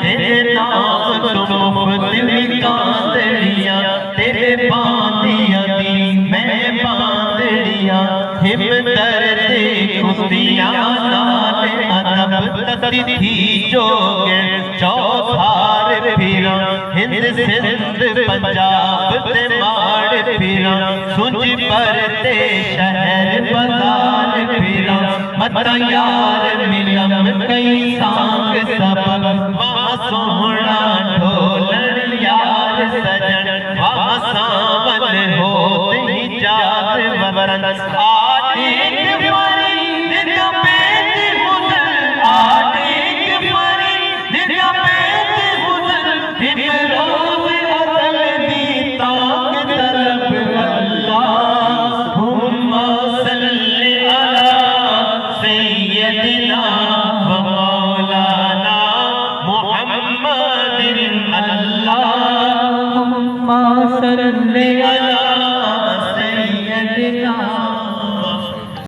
تیرے نام تو مفت نکاندڑیاں تیرے باندیاں دی میں باندڑیاں ہم درد کتیاں نال ادب تسی تھی جو گے چوتھار پھیراں ہند سندھ پنجاب تے ماڑ پھیراں سنج پر تے شہر بازار پھیراں متا یار ملم کئی سانگ سبب وہاں سونا ڈھولن یار سجن وہاں ساون ہو تی جات ورن آٹھیں مری دنیا پیت حسن آٹھیں مری دنیا پیت حسن ہم روز ازل دی تاک طلب اللہم صلی علی سیدنا و مولانا محمد اللہم صلی علی